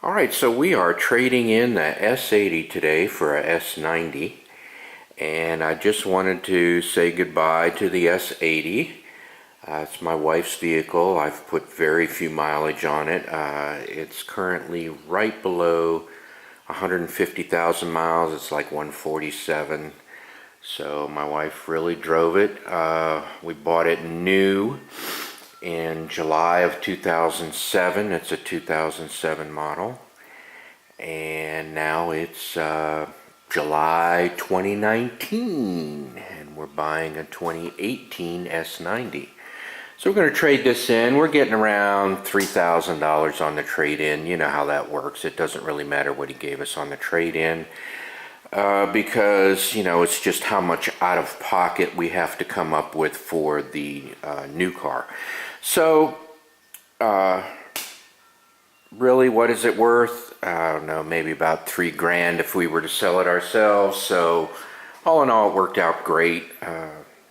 Alright, so we are trading in the S80 today for a S90, and I just wanted to say goodbye to the S80. It's my wife's vehicle. I've put very few mileage on it. It's currently right below 150,000 miles. It's like 147. So my wife really drove it. We bought it new in July of 2007. It's a 2007 model, and now it's July 2019, and we're buying a 2018 S90. So we're going to trade this in. We're getting around $3,000 on the trade-in. You know how that works. It doesn't really matter what he gave us on the trade-in, because, you know, it's just how much out of pocket we have to come up with for the new car. So, really, what is it worth? I don't know, maybe about $3,000 if we were to sell it ourselves. So, all in all, it worked out great.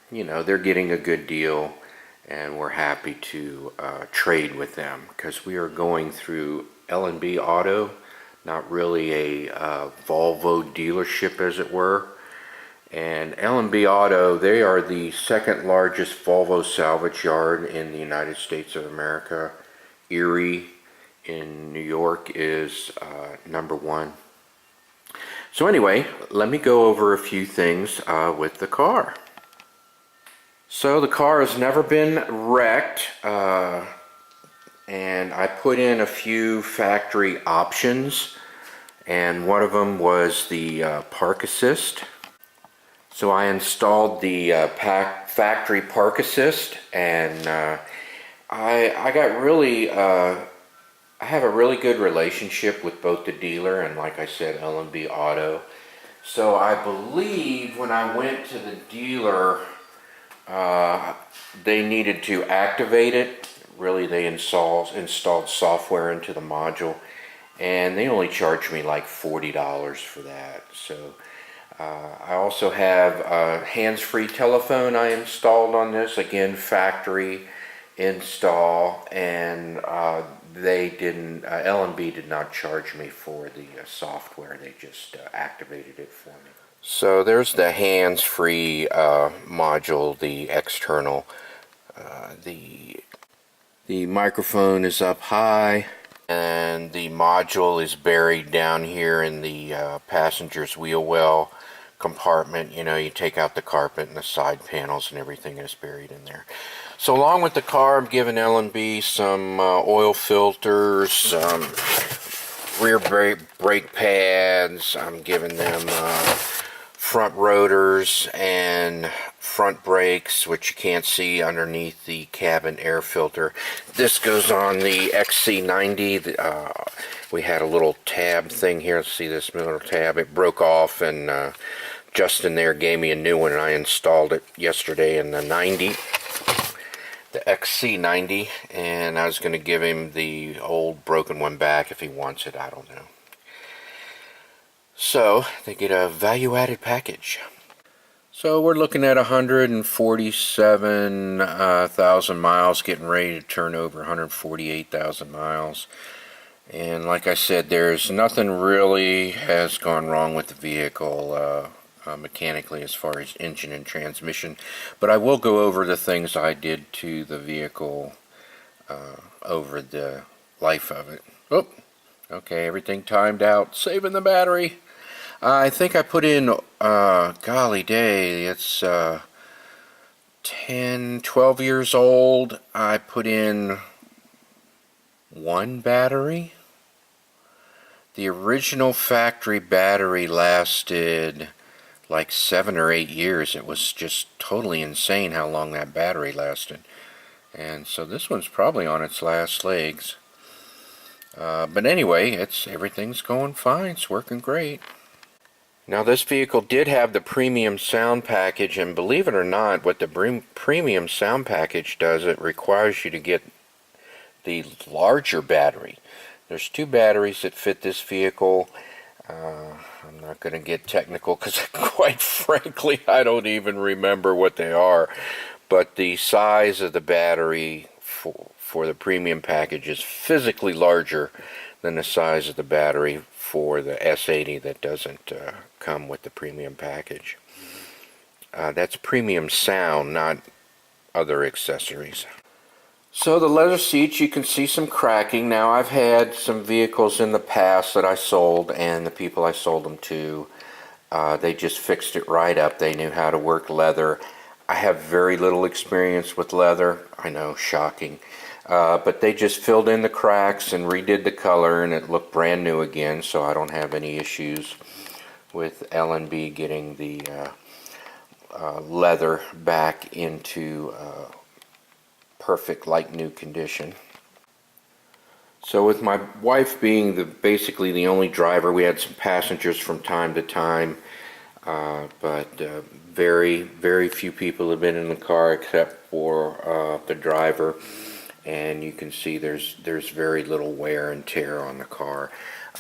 You know, they're getting a good deal, and we're happy to trade with them because we are going through L&B Auto, not really a Volvo dealership, as it were. And L&B Auto, they are the second largest Volvo salvage yard in the United States of America. Erie in New York is number one. So anyway, let me go over a few things with the car. So the car has never been wrecked, and I put in a few factory options, and one of them was the park assist. So I installed the factory park assist, and I got really I have a really good relationship with both the dealer and, like I said, L&B Auto. So I believe when I went to the dealer, they needed to activate it. Really, they installed software into the module, and they only charged me like $40 for that. So I also have a hands-free telephone I installed on this, again factory install, and L&B did not charge me for the software. They just activated it for me. So there's the hands-free module, the external. The microphone is up high, and the module is buried down here in the passenger's wheel well compartment. You know, you take out the carpet and the side panels and everything is buried in there. So along with the car, I'm giving L&B some oil filters, some rear brake pads. I'm giving them front rotors and front brakes, which you can't see underneath the cabin air filter. This goes on the XC90. We had a little tab thing here. See this little tab? It broke off, and Justin there gave me a new one, and I installed it yesterday in the 90, the XC90, and I was going to give him the old broken one back if he wants it. I don't know. So they get a value-added package. So we're looking at 147,000 miles, getting ready to turn over 148,000 miles. And like I said, there's nothing really has gone wrong with the vehicle mechanically as far as engine and transmission. But I will go over the things I did to the vehicle over the life of it. Oh, okay, everything timed out, saving the battery. I think I put in, golly day, it's 10, 12 years old. I put in one battery. The original factory battery lasted like 7 or 8 years. It was just totally insane how long that battery lasted. And so this one's probably on its last legs. But anyway, everything's going fine. It's working great. Now this vehicle did have the premium sound package, and believe it or not, what the premium sound package does, it requires you to get the larger battery. There's two batteries that fit this vehicle. I'm not going to get technical because quite frankly I don't even remember what they are, but the size of the battery for the premium package is physically larger than the size of the battery for the S80 that doesn't come with the premium package. That's premium sound, not other accessories. So the leather seats, you can see some cracking. Now I've had some vehicles in the past that I sold, and the people I sold them to, they just fixed it right up. They knew how to work leather. I have very little experience with leather. I know, shocking. But they just filled in the cracks and redid the color, and it looked brand new again, so I don't have any issues with L&B getting the leather back into perfect like new condition. So with my wife being basically the only driver, we had some passengers from time to time, but very few people have been in the car except for the driver, and you can see there's very little wear and tear on the car.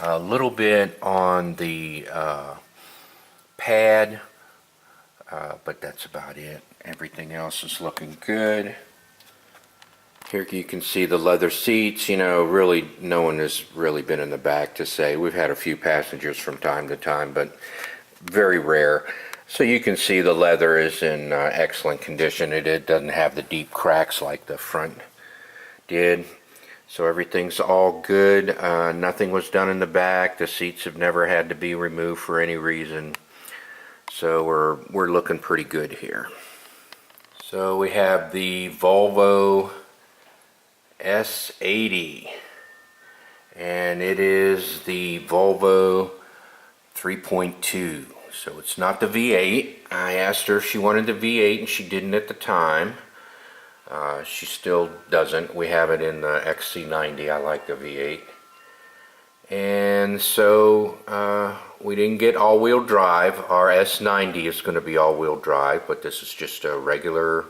A little bit on the pad, but that's about it. Everything else is looking good. Here you can see the leather seats. You know, really no one has really been in the back to say. We've had a few passengers from time to time, but very rare. So you can see the leather is in excellent condition. It doesn't have the deep cracks like the front did. So everything's all good. Nothing was done in the back. The seats have never had to be removed for any reason. So we're looking pretty good here. So we have the Volvo S80, and it is the Volvo 3.2. So it's not the V8. I asked her if she wanted the V8, and she didn't at the time. She still doesn't. We have it in the XC90. I like the V8. And so we didn't get all-wheel drive. Our S90 is going to be all-wheel drive, but this is just a regular,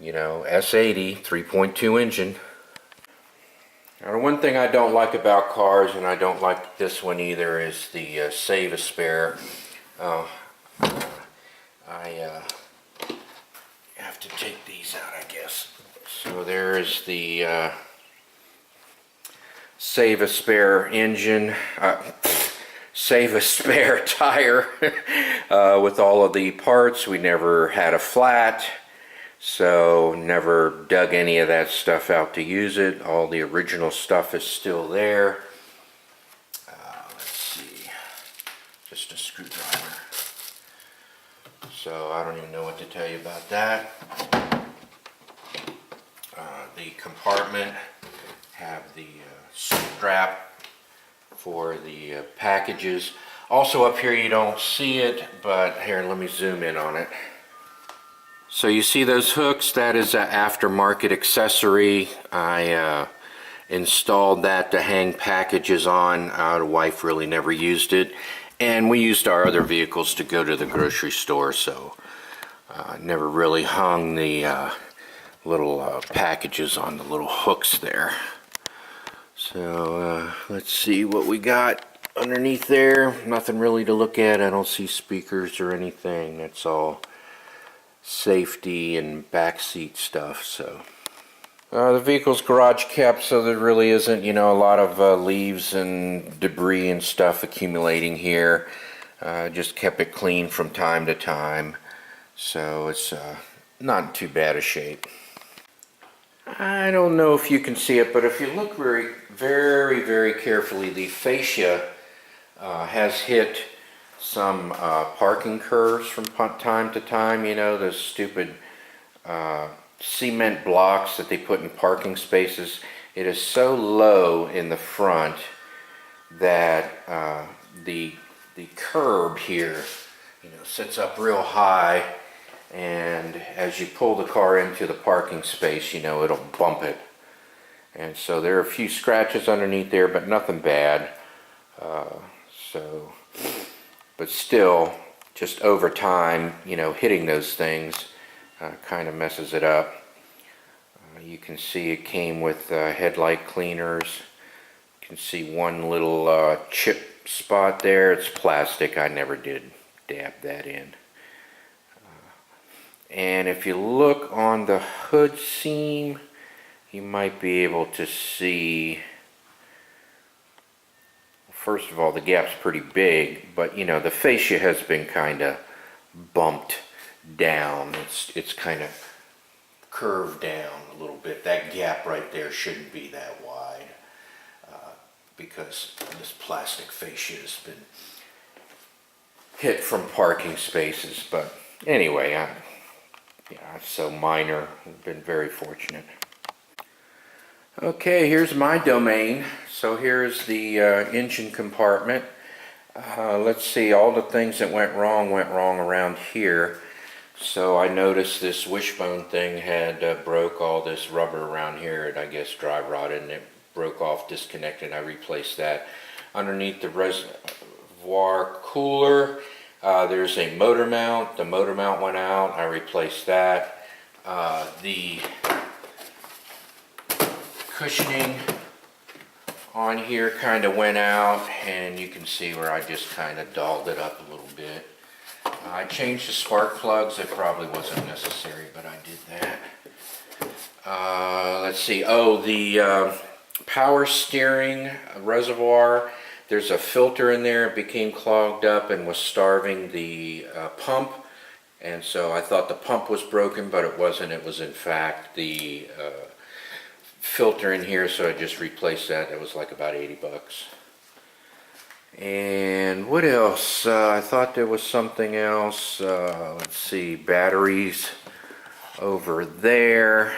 you know, S80 3.2 engine. Now, one thing I don't like about cars, and I don't like this one either, is the save a spare. I have to take these out, I guess. So there is the save a spare engine, save a spare tire with all of the parts. We never had a flat, so never dug any of that stuff out to use it. All the original stuff is still there. Let's see, just a screwdriver. So I don't even know what to tell you about that. The compartment have the strap for the packages. Also up here you don't see it, but here, let me zoom in on it. So you see those hooks? That is an aftermarket accessory. I installed that to hang packages on. The wife really never used it, and we used our other vehicles to go to the grocery store, so never really hung the little packages on the little hooks there. So let's see what we got underneath there. Nothing really to look at. I don't see speakers or anything. That's all safety and back seat stuff. So the vehicle's garage kept, so there really isn't, you know, a lot of leaves and debris and stuff accumulating here. Just kept it clean from time to time, so it's not in too bad a shape. I don't know if you can see it, but if you look very carefully, the fascia has hit some parking curves from time to time. You know, those stupid cement blocks that they put in parking spaces. It is so low in the front that the curb here, you know, sits up real high, and as you pull the car into the parking space, you know, it'll bump it. And so there are a few scratches underneath there, but nothing bad. But still, just over time, you know, hitting those things kind of messes it up. You can see it came with headlight cleaners. You can see one little chip spot there. It's plastic. I never did dab that in. And if you look on the hood seam, you might be able to see first of all, the gap's pretty big, but you know, the fascia has been kind of bumped down. It's kind of curved down a little bit. That gap right there shouldn't be that wide because this plastic fascia has been hit from parking spaces. But anyway, yeah, it's so minor. I've been very fortunate. Okay, here's my domain. So here's the engine compartment. Let's see, all the things that went wrong around here. So I noticed this wishbone thing had broke all this rubber around here. It, I guess, dry rotted and it broke off, disconnected. I replaced that. Underneath the reservoir cooler, there's a motor mount. The motor mount went out. I replaced that. The cushioning on here kind of went out, and you can see where I just kind of dolled it up a little bit. I changed the spark plugs. It probably wasn't necessary, but I did that. Let's see. Oh, the power steering reservoir, there's a filter in there. It became clogged up and was starving the pump, and so I thought the pump was broken, but it wasn't. It was in fact the filter in here, so I just replaced that. That was like about 80 bucks. And what else? I thought there was something else. Let's see, batteries over there.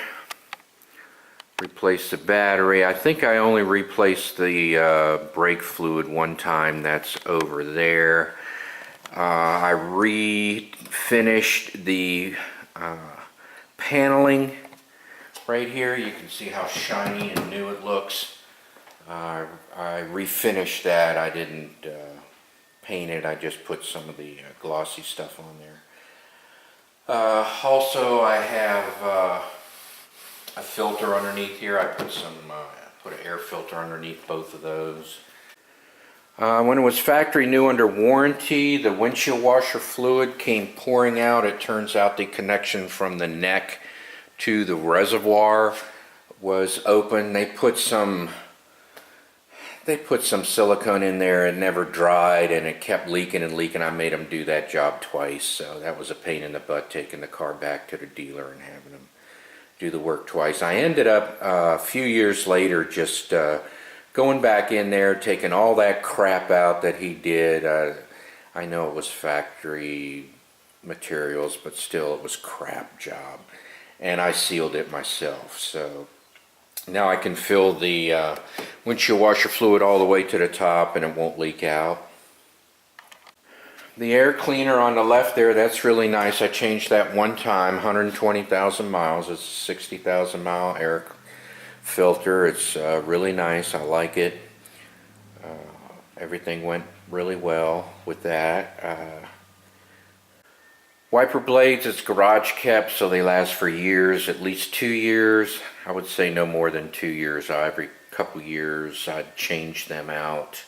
Replace the battery. I think I only replaced the brake fluid one time. That's over there. I refinished the paneling right here. You can see how shiny and new it looks. I refinished that. I didn't paint it. I just put some of the glossy stuff on there. Also, I have a filter underneath here. I put put an air filter underneath both of those. When it was factory new under warranty, the windshield washer fluid came pouring out. It turns out the connection from the neck to the reservoir was open. They put some silicone in there. It never dried and it kept leaking and leaking. I made them do that job twice, so that was a pain in the butt, taking the car back to the dealer and having them do the work twice. I ended up a few years later just going back in there, taking all that crap out that he did. I know it was factory materials, but still it was crap job. And I sealed it myself. So now I can fill the windshield washer fluid all the way to the top and it won't leak out. The air cleaner on the left there, that's really nice. I changed that one time, 120,000 miles. It's a 60,000 mile air filter. It's really nice. I like it. Everything went really well with that. Wiper blades, it's garage kept, so they last for years, at least 2 years. I would say no more than 2 years. Every couple years I'd change them out.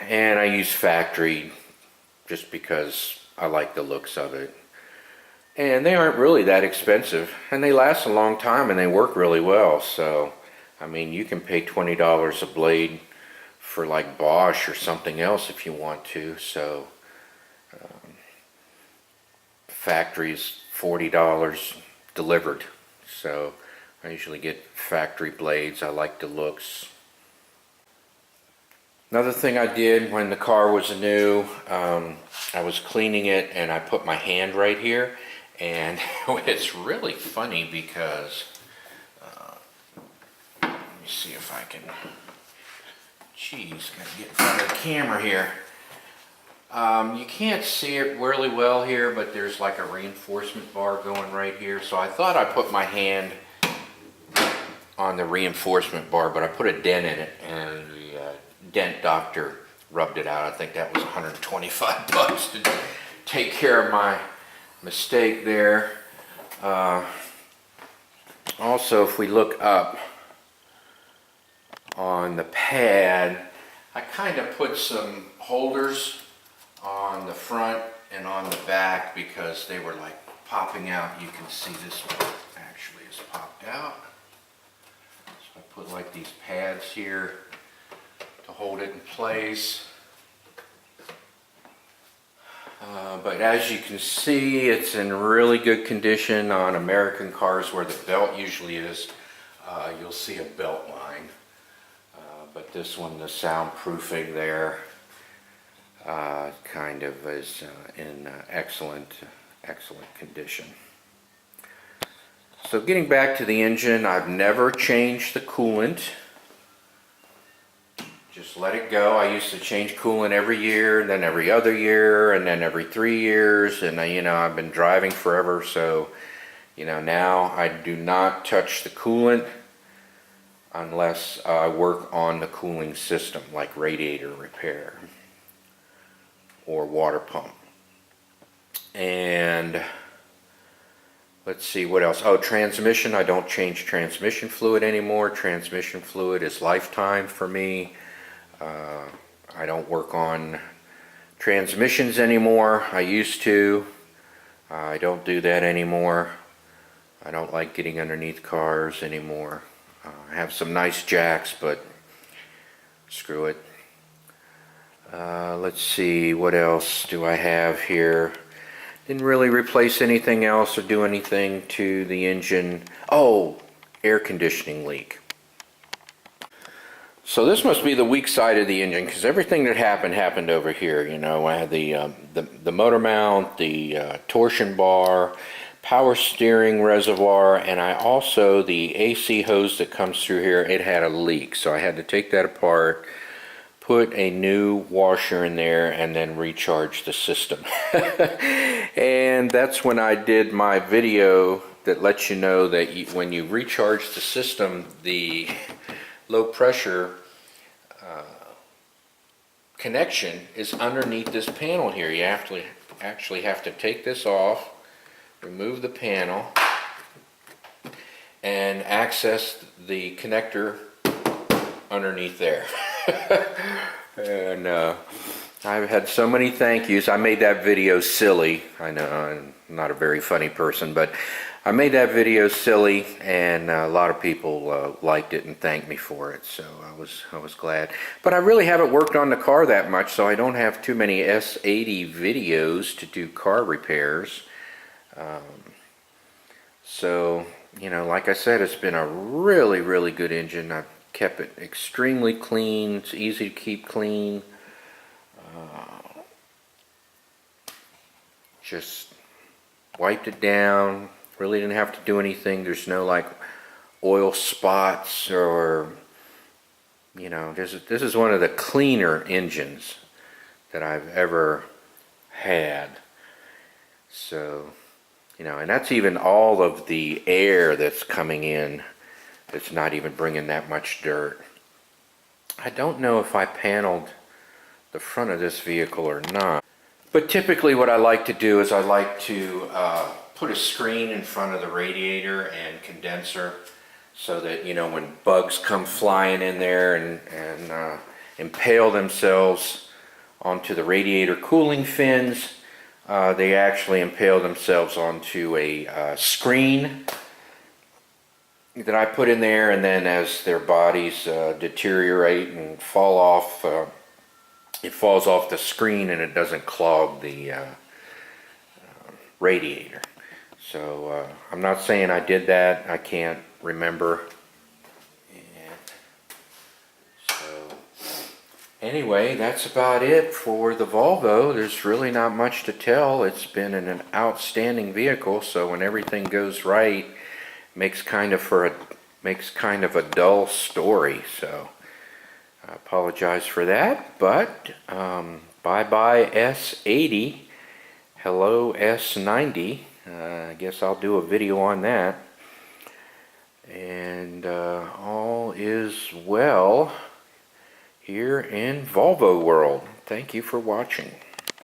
And I use factory just because I like the looks of it. And they aren't really that expensive, and they last a long time and they work really well. So, I mean, you can pay $20 a blade for like Bosch or something else if you want to. So, factory's $40 delivered. So, I usually get factory blades. I like the looks. Another thing I did when the car was new, I was cleaning it and I put my hand right here, and it's really funny because, let me see if I can, geez, gotta get in front of the camera here. You can't see it really well here, but there's like a reinforcement bar going right here, so I thought I put my hand on the reinforcement bar, but I put a dent in it, and dent doctor rubbed it out. I think that was 125 bucks to take care of my mistake there. Also, if we look up on the pad, I kind of put some holders on the front and on the back because they were like popping out. You can see this one actually is popped out. So I put like these pads here to hold it in place. But as you can see, it's in really good condition. On American cars where the belt usually is, you'll see a belt line. But this one, the soundproofing there, kind of is in excellent condition. So getting back to the engine, I've never changed the coolant. Just let it go. I used to change coolant every year, and then every other year, and then every 3 years, and you know, I've been driving forever, so you know, now I do not touch the coolant unless I work on the cooling system, like radiator repair or water pump. And let's see what else. Oh, transmission. I don't change transmission fluid anymore. Transmission fluid is lifetime for me. I don't work on transmissions anymore. I used to. I don't do that anymore. I don't like getting underneath cars anymore. I have some nice jacks, but screw it. Let's see, what else do I have here? Didn't really replace anything else or do anything to the engine. Oh, air conditioning leak. So this must be the weak side of the engine, because everything that happened over here. You know, I had the motor mount, the torsion bar, power steering reservoir, and I also, the AC hose that comes through here, it had a leak. So I had to take that apart, put a new washer in there, and then recharge the system. And that's when I did my video that lets you know that when you recharge the system, the low pressure connection is underneath this panel here. You actually have to take this off, remove the panel, and access the connector underneath there. And I've had so many thank yous. I made that video silly. I know I'm not a very funny person, but I made that video silly, and a lot of people liked it and thanked me for it, so I was glad. But I really haven't worked on the car that much, so I don't have too many S80 videos to do car repairs. So, you know, like I said, it's been a really good engine. I've kept it extremely clean. It's easy to keep clean. Just wiped it down. Really didn't have to do anything. There's no like oil spots or, you know, this is one of the cleaner engines that I've ever had. So, you know, and that's even all of the air that's coming in. It's not even bringing that much dirt. I don't know if I paneled the front of this vehicle or not. But typically what I like to do is I like to put a screen in front of the radiator and condenser so that, you know, when bugs come flying in there and impale themselves onto the radiator cooling fins, they actually impale themselves onto a screen that I put in there, and then as their bodies deteriorate and fall off, it falls off the screen and it doesn't clog the radiator. So I'm not saying I did that. I can't remember. And so anyway, that's about it for the Volvo. There's really not much to tell. It's been an outstanding vehicle, so when everything goes right, makes kind of a dull story. So I apologize for that, but bye-bye S80, hello S90. I guess I'll do a video on that. And all is well here in Volvo world. Thank you for watching.